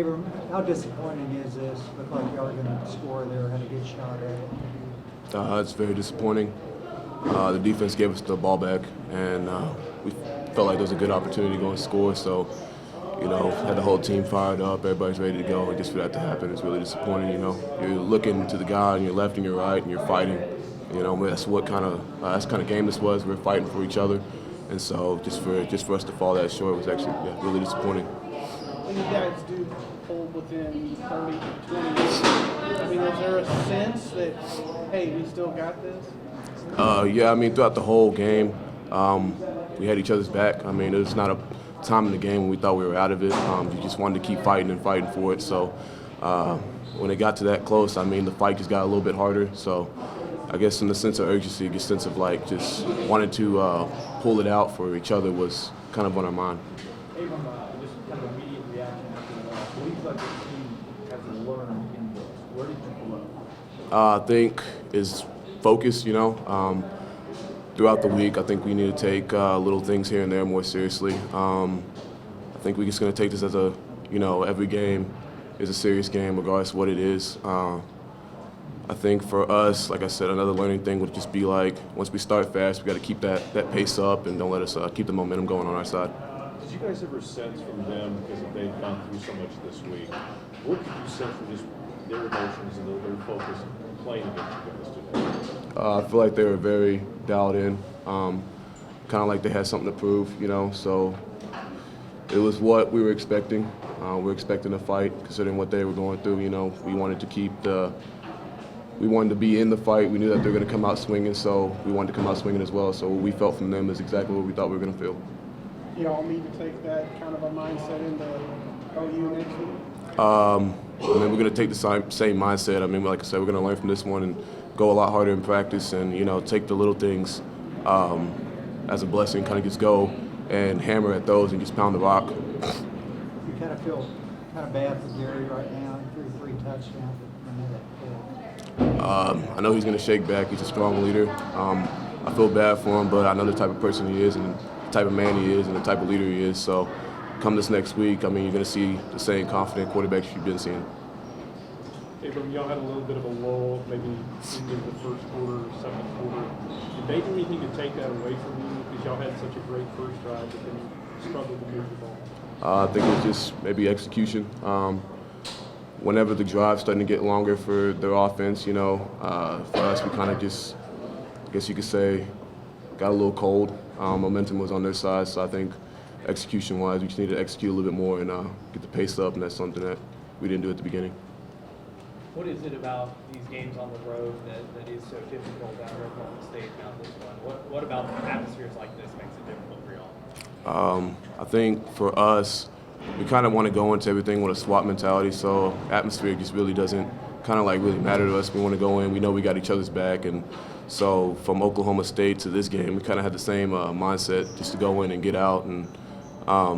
Abram, how disappointing is this? Looked like you are going to score there, had a good shot at it. It's very disappointing. The defense gave us the ball back, and we felt like there was a good opportunity to go and score. So, had the whole team fired up, everybody's ready to go, and just for that to happen, it's really disappointing. You're looking to the guy on your left and your right, and you're fighting. That's kind of game this was. We're fighting for each other, and so just for us to fall that short was actually really disappointing. When you guys do hold within 30, 20 minutes, I mean, is there a sense that, hey, we still got this? Throughout the whole game, we had each other's back. There's not a time in the game when we thought we were out of it. You just wanted to keep fighting and fighting for it. So when it got to that close, the fight just got a little bit harder. So I guess in the sense of urgency, the sense of just wanting to pull it out for each other was kind of on our mind. Abram, just kind of immediate reaction after the loss. What do you like the team has learned in this? Where did you blow? I think is focus, throughout the week. I think we need to take little things here and there more seriously. I think we're just going to take this as every game is a serious game regardless of what it is. I think for us, like I said, another learning thing would just be once we start fast, we got to keep that pace up and don't let us keep the momentum going on our side. Did you guys ever sense from them, because they've gone through so much this week, what could you sense from just their emotions and their focus playing against you guys today? I feel like they were very dialed in, kind of like they had something to prove, so it was what we were expecting. We were expecting a fight, considering what they were going through. We wanted to be in the fight. We knew that they were going to come out swinging, so we wanted to come out swinging as well. So what we felt from them is exactly what we thought we were going to feel. Y'all need to take that kind of a mindset into OU next week? We're going to take the same mindset. Like I said, we're going to learn from this one and go a lot harder in practice and, take the little things as a blessing, kind of just go and hammer at those and just pound the rock. You kind of feel kind of bad for Gary right now. He threw 3 touchdowns. I know he's going to shake back. He's a strong leader. I feel bad for him, but I know the type of person he is and the type of man he is and the type of leader he is. So come this next week, you're going to see the same confident quarterbacks you've been seeing. Abram, y'all had a little bit of a lull, maybe into the first quarter, second quarter. Did they do anything to take that away from you? Because y'all had such a great first drive, but then you struggled to move the ball. I think it's just maybe execution. Whenever the drive's starting to get longer for their offense, for us, we kind of just, I guess you could say, got a little cold. Momentum was on their side, so I think execution-wise, we just need to execute a little bit more and get the pace up, and that's something that we didn't do at the beginning. What is it about these games on the road that is so difficult down at Oklahoma State now this one? What about atmospheres like this makes it difficult for y'all? I think for us, we kind of want to go into everything with a SWAT mentality, so atmosphere just really doesn't really matter to us. We want to go in, we know we got each other's back, and so from Oklahoma State to this game, we kind of had the same mindset, just to go in and get out. And I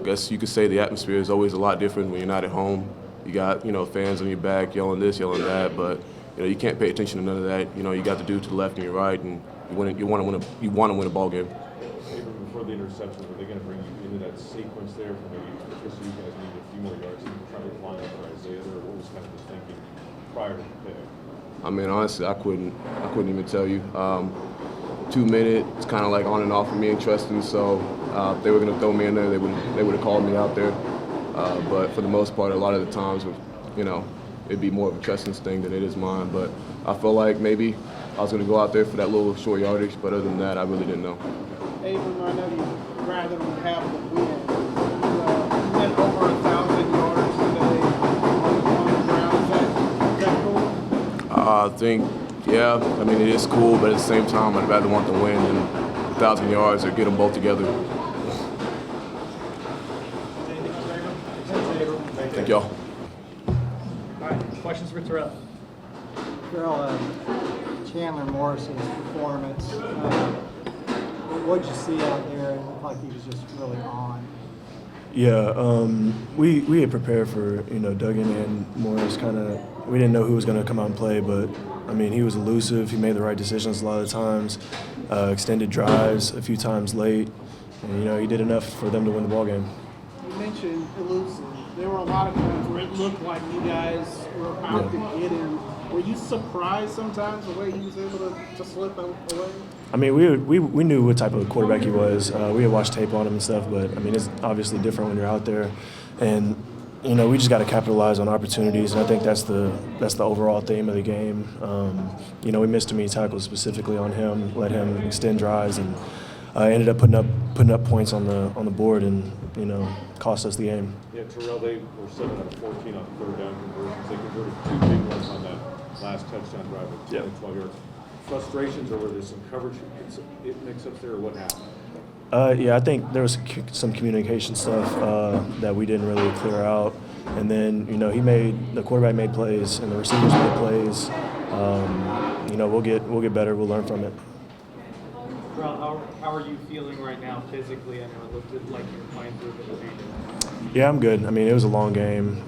guess you could say the atmosphere is always a lot different when you're not at home. You got fans on your back yelling this, yelling that, but you can't pay attention to none of that. You got the dude to the left and your right, and you want to win a ball game. Before the interception, are they going to bring you into that sequence there for maybe just so you guys need a few more yards and trying to line up for Isaiah, or what was kind of the thinking prior to the pick? Honestly, I couldn't even tell you. 2 minutes, it's kind of on and off for me and Tristan. So if they were going to throw me in there, they would have called me out there. But for the most part, a lot of the times, it'd be more of a Tristan's thing than it is mine. But I felt like maybe I was going to go out there for that little short yardage. But other than that, I really didn't know. Abram, I know you'd rather than have the win. You went over 1,000 yards today on the ground. Is that cool? I think, it is cool, but at the same time, I'd rather want the win than 1,000 yards or get them both together. Thank y'all. All right, questions for Terrell? Terrell, Chandler Morris's performance, what did you see out there? It looked like he was just really on. Yeah, we had prepared for, Duggan and Morris we didn't know who was going to come out and play, but, he was elusive. He made the right decisions a lot of the times, extended drives a few times late, and, he did enough for them to win the ball game. You mentioned elusive. there were a lot of times where it looked like you guys were about to get him. Were you surprised sometimes the way he was able to slip away? I mean, we knew what type of quarterback he was. We had watched tape on him and stuff, but I mean, it's obviously different when you're out there, and we just got to capitalize on opportunities, and I think that's the overall theme of the game. We missed too many tackles specifically on him, let him extend drives, and ended up putting up points on the board, and cost us the game. Yeah, Terrell, they were 7 out of 14 on third down conversions. They converted 2 big ones on that last touchdown drive of 10 and 12 yards. Frustrations, or were there some coverage mix-ups there, or what happened? Yeah, I think there was some communication stuff that we didn't really clear out, and then the quarterback made plays and the receivers made plays. We'll get better. We'll learn from it. Terrell, how are you feeling right now physically? I know it looked like you were playing through a bit of pain. Yeah, I'm good. I mean, it was a long game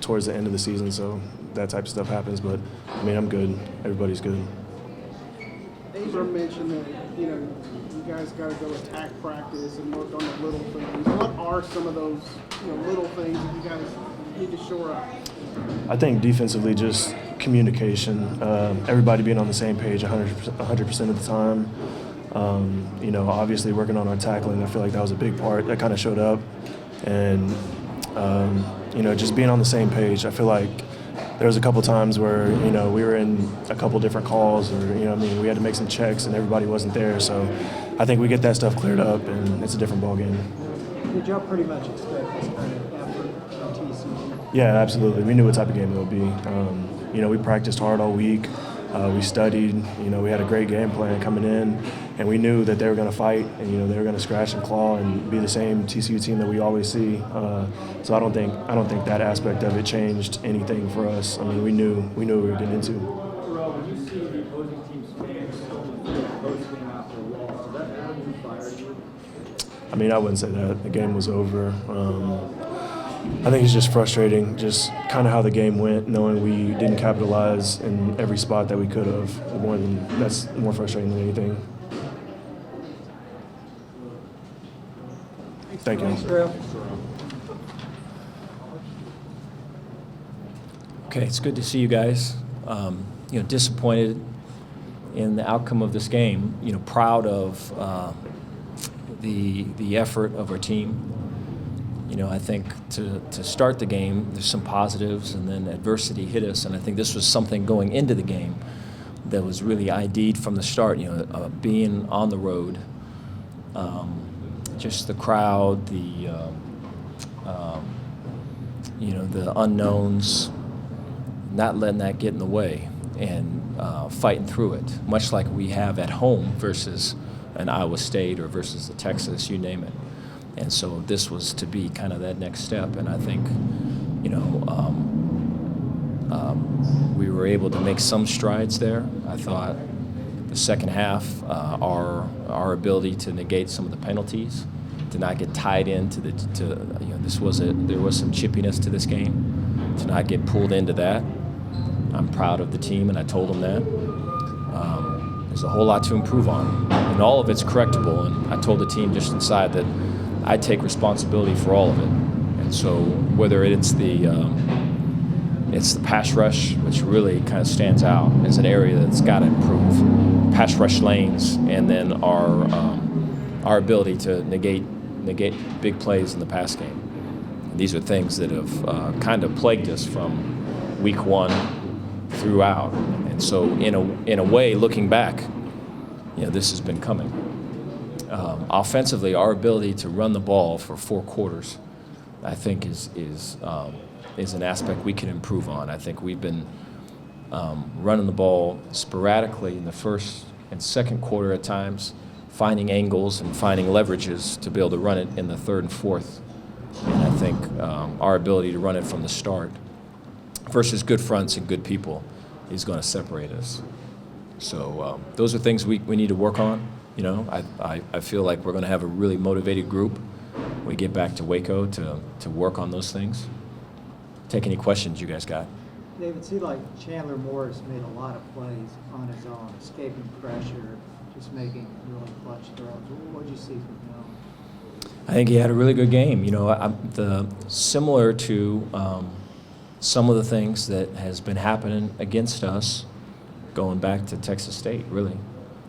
towards the end of the season, so that type of stuff happens. But I mean, I'm good. Everybody's good. Abram mentioned that you guys got to go attack practice and work on the little things. What are some of those little things that you guys need to shore up? I think defensively, just communication. Everybody being on the same page 100% of the time. Obviously working on our tackling. I feel like that was a big part that kind of showed up, and just being on the same page. I feel like there was a couple times where we were in a couple different calls, or we had to make some checks and everybody wasn't there. So I think we get that stuff cleared up, and it's a different ballgame. Did y'all pretty much expect this kind of effort from TCU? Yeah, absolutely. We knew what type of game it would be. We practiced hard all week. We studied. We had a great game plan coming in, and we knew that they were going to fight, and they were going to scratch and claw and be the same TCU team that we always see. So I don't think that aspect of it changed anything for us. I mean, we knew what we were getting into. Terrell, when you see the opposing team's fans post-game after a loss, does that have you fired you? I mean, I wouldn't say that. The game was over. I think it's just frustrating, just kind of how the game went, knowing we didn't capitalize in every spot that we could have. That's more frustrating than anything. Thank you. Thanks, Terrell. Okay, it's good to see you guys. Disappointed in the outcome of this game. Proud of the effort of our team. I think to start the game, there's some positives, and then adversity hit us. And I think this was something going into the game that was really ID'd from the start. Being on the road, just the crowd, the unknowns, not letting that get in the way, and fighting through it, much like we have at home versus an Iowa State or versus a Texas, you name it. And so this was to be kind of that next step, and I think, we were able to make some strides there. I thought the second half, our ability to negate some of the penalties, to not get tied into there was some chippiness to this game, to not get pulled into that. I'm proud of the team, and I told them that. There's a whole lot to improve on, and all of it's correctable. And I told the team just inside that I take responsibility for all of it. And so whether it's the pass rush, which really kind of stands out as an area that's got to improve, pass rush lanes, and then our ability to negate big plays in the pass game. And these are things that have kind of plagued us from week one throughout. And so in a way, looking back, this has been coming. Offensively, our ability to run the ball for 4 quarters, I think, is an aspect we can improve on. I think we've been running the ball sporadically in the first and second quarter at times, finding angles and finding leverages to be able to run it in the third and fourth. And I think our ability to run it from the start versus good fronts and good people is going to separate us. So those are things we need to work on. I feel like we're going to have a really motivated group when we get back to Waco to work on those things. Take any questions you guys got. David, it seemed like Chandler Morris made a lot of plays on his own, escaping pressure, just making really clutch throws. What did you see from him? I think he had a really good game. You know, similar to some of the things that has been happening against us, going back to Texas State, really.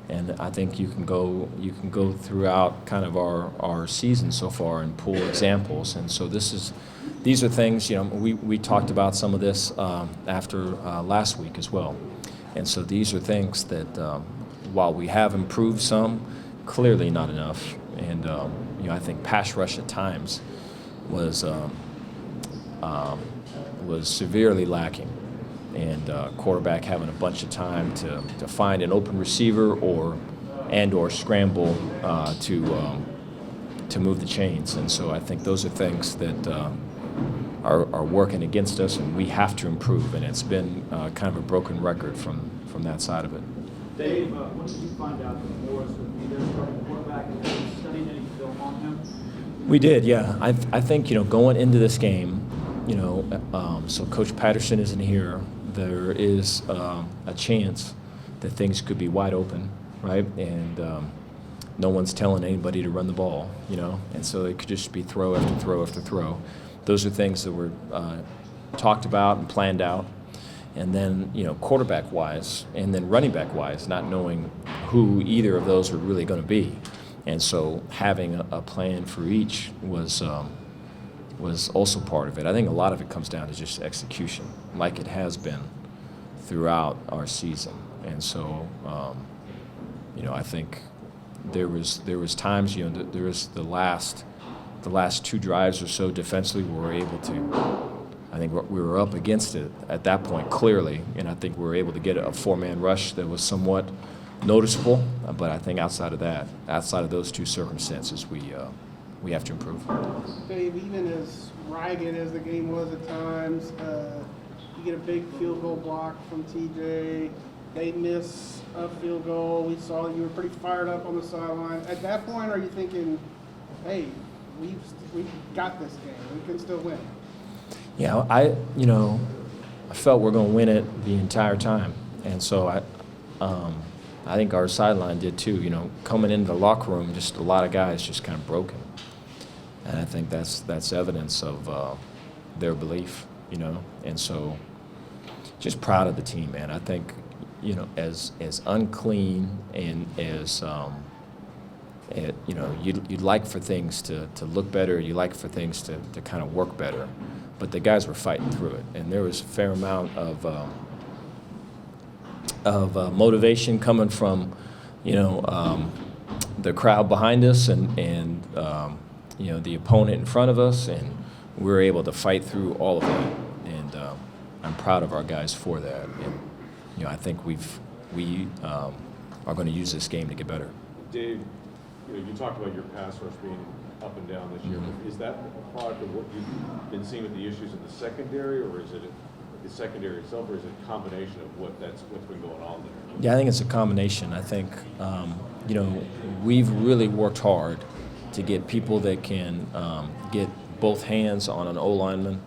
And I think you can go throughout kind of our season so far and pull examples. And so these are things, you know, we talked about some of this after last week as well. And so these are things that while we have improved some, clearly not enough. And you know, I think pass rush at times was severely lacking. And quarterback having a bunch of time to find an open receiver or scramble to move the chains. And so I think those are things that are working against us, and we have to improve. And it's been kind of a broken record from that side of it. Dave, when did you find out that Morris would be their starting quarterback, and have you studied any film on him? We did, yeah. I think, you know, going into this game, you know, so Coach Patterson isn't here. There is a chance that things could be wide open, right? And no one's telling anybody to run the ball, you know? And so it could just be throw after throw after throw. Those are things that were talked about and planned out. And then, you know, quarterback-wise and then running back-wise, not knowing who either of those were really going to be. And so having a plan for each was also part of it. I think a lot of it comes down to just execution, like it has been throughout our season. And so, you know, I think there was times, you know, there was the last 2 drives or so defensively we were able to. I think we were up against it at that point clearly, and I think we were able to get a 4-man rush that was somewhat noticeable. But I think outside of those 2 circumstances, we have to improve. Dave, even as ragged as the game was at times, you get a big field goal block from TJ. They miss a field goal. We saw you were pretty fired up on the sideline. At that point, are you thinking, hey, we've got this game. We can still win? Yeah, I felt we're going to win it the entire time. And so I think our sideline did too. You know, coming into the locker room, just a lot of guys just kind of broken. And I think that's evidence of their belief, you know. And so just proud of the team, man. I think, you know, as unclean and as you know, you'd like for things to look better, you like for things to kind of work better, but the guys were fighting through it, and there was a fair amount of motivation coming from, you know, the crowd behind us and you know, the opponent in front of us, and we were able to fight through all of that, and I'm proud of our guys for that. And you know, I think we are going to use this game to get better. Dave, you know, you talked about your pass rush being up and down this year. Mm-hmm. Is that a product of what you've been seeing with the issues in the secondary, or is it the secondary itself, or is it a combination of what's been going on there? Yeah, I think it's a combination. I think, you know, we've really worked hard to get people that can get both hands on an O-lineman,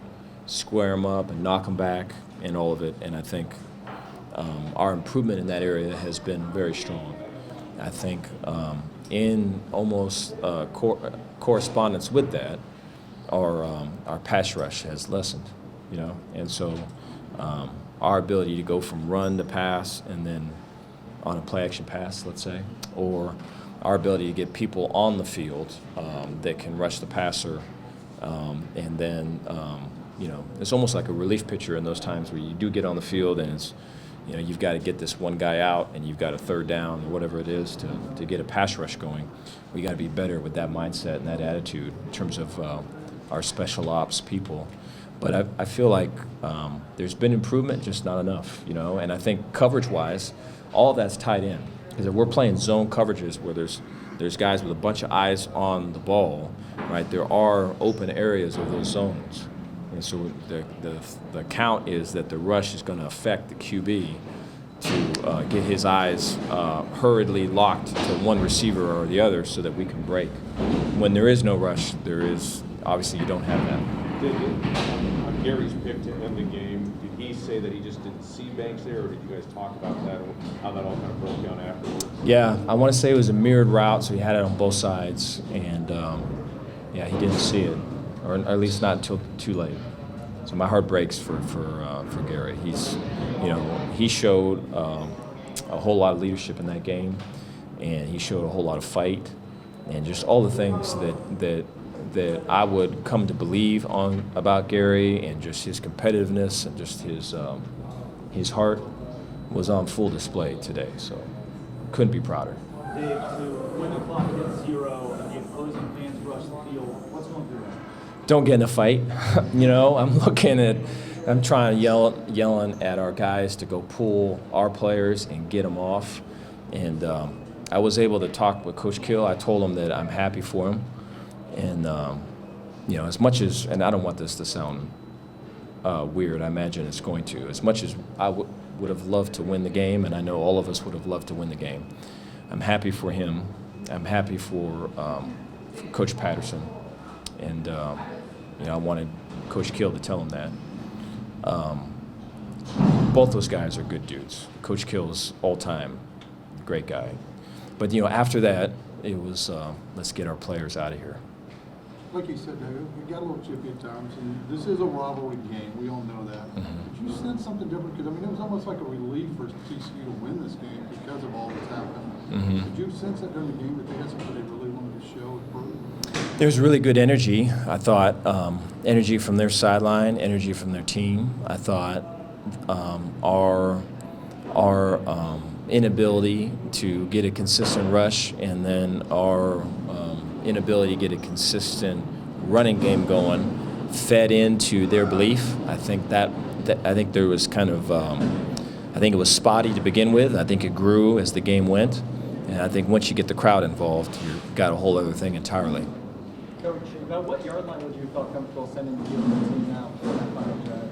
square them up and knock them back and all of it. And I think our improvement in that area has been very strong. I think in almost correspondence with that, our pass rush has lessened, you know. And so our ability to go from run to pass and then on a play-action pass, let's say, or our ability to get people on the field that can rush the passer, and then, you know, it's almost like a relief pitcher in those times where you do get on the field and it's, you know, you've got to get this one guy out and you've got a 3rd down or whatever it is to get a pass rush going. We got to be better with that mindset and that attitude in terms of our special ops people. But I feel like there's been improvement, just not enough, you know. And I think coverage-wise, all of that's tied in. Because if we're playing zone coverages where there's guys with a bunch of eyes on the ball, right, there are open areas of those zones. And so the count is that the rush is going to affect the QB to get his eyes hurriedly locked to one receiver or the other so that we can break. When there is no rush, obviously you don't have that. Gary's pick to end the game, did he say that he just didn't see Banks there, or did you guys talk about that, or how that all kind of broke down afterwards? Yeah, I want to say it was a mirrored route, so he had it on both sides. And, Yeah, he didn't see it, or at least not until too late. So my heart breaks for Gary. He showed a whole lot of leadership in that game, and he showed a whole lot of fight, and just all the things that I would come to believe about Gary, and just his competitiveness and just his heart was on full display today. So couldn't be prouder. Dave, so when the clock hits 0 and the opposing fans rush the field, what's going through that? Don't get in a fight. I'm trying to yelling at our guys to go pull our players and get them off. And I was able to talk with Coach Kill. I told him that I'm happy for him. And, as much as, and I don't want this to sound weird, I imagine it's going to, as much as I would have loved to win the game, and I know all of us would have loved to win the game, I'm happy for him. I'm happy for Coach Patterson. And, I wanted Coach Kill to tell him that. Both those guys are good dudes. Coach Kill's all-time great guy. But, after that, it was let's get our players out of here. Like you said, Dave, we got a little chippy at times, and this is a rivalry game. We all know that. Mm-hmm. Did you sense something different? Because, it was almost like a relief for TCU to win this game because of all that's happened. Mm-hmm. Did you sense that during the game that they had something they really wanted to show and prove? There's really good energy, I thought. Energy from their sideline, energy from their team. I thought our inability to get a consistent rush, and then our inability to get a consistent running game going fed into their belief. I think there was kind of I think it was spotty to begin with. I think it grew as the game went, and I think once you get the crowd involved, you've got a whole other thing entirely. Coach, about what yard line would you feel comfortable sending the team now for that final drive?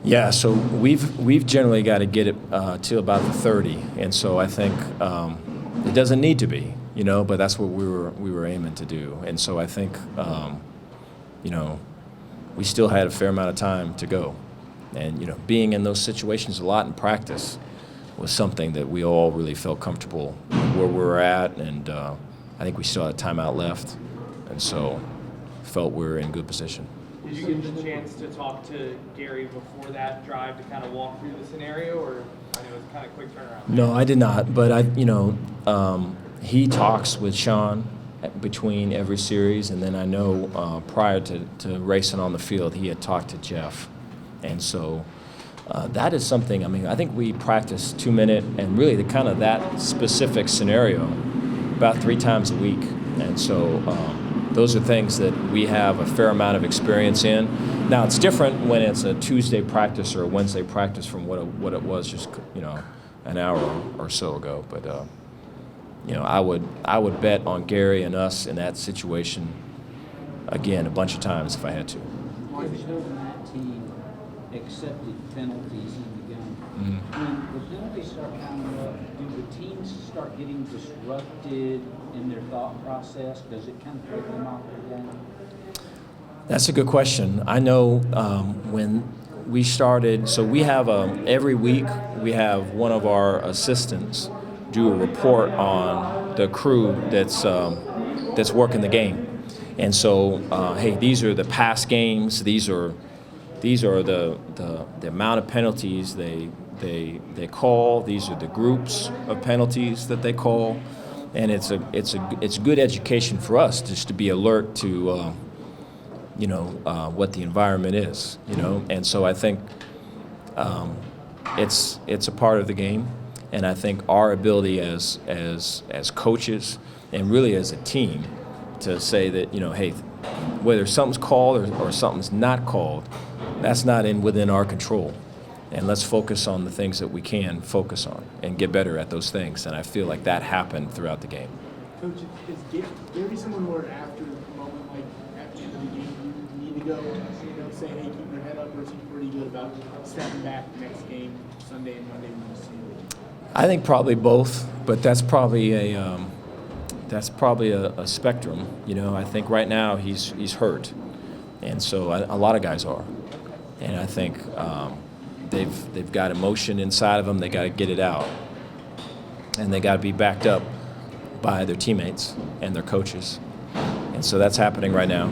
Yeah, so we've generally got to get it to about the 30, and so I think it doesn't need to be, but that's what we were aiming to do, and so I think we still had a fair amount of time to go, and being in those situations a lot in practice was something that we all really felt comfortable where we were at, and I think we still had timeout left, and so felt we were in good position. Did you get the chance to talk to Gary before that drive to kind of walk through the scenario, or I know it was kind of a quick turnaround? No, I did not. But he talks with Sean between every series, and then I know prior to racing on the field, he had talked to Jeff, and so that is something. I think we practiced 2-minute and really that specific scenario about 3 times a week, and so. Those are things that we have a fair amount of experience in. Now, it's different when it's a Tuesday practice or a Wednesday practice from what it was just an hour or so ago. But I would bet on Gary and us in that situation again a bunch of times if I had to. Mark, that team accepted penalties in the game. Mm-hmm. When the penalties start coming up, do the teams start getting disrupted in their thought process? Does it kind of take them off the game? That's a good question. I know when we started, so we have every week we have one of our assistants do a report on the crew that's working the game, and so hey, these are the past games. These are the amount of penalties they call. These are the groups of penalties that they call, and it's good education for us just to be alert to what the environment is, and so I think it's a part of the game, and I think our ability as coaches and really as a team to say that hey, whether something's called or something's not called, that's not within our control. And let's focus on the things that we can focus on and get better at those things. And I feel like that happened throughout the game. Coach, is Gary someone where after a moment like at the end of the game you need to go, say, hey, keep your head up, or is he pretty good about stepping back next game, Sunday and Monday when you see it? I think probably both, but that's probably a spectrum. I think right now he's hurt, and so a lot of guys are, and I think they've got emotion inside of them. They got to get it out, and they got to be backed up by their teammates and their coaches, and so that's happening right now.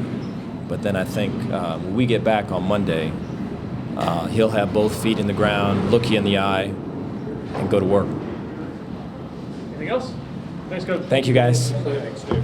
But then I think when we get back on Monday, he'll have both feet in the ground, look you in the eye, and go to work. Anything else? Thanks, Coach. Thank you, guys. Thanks, Dave.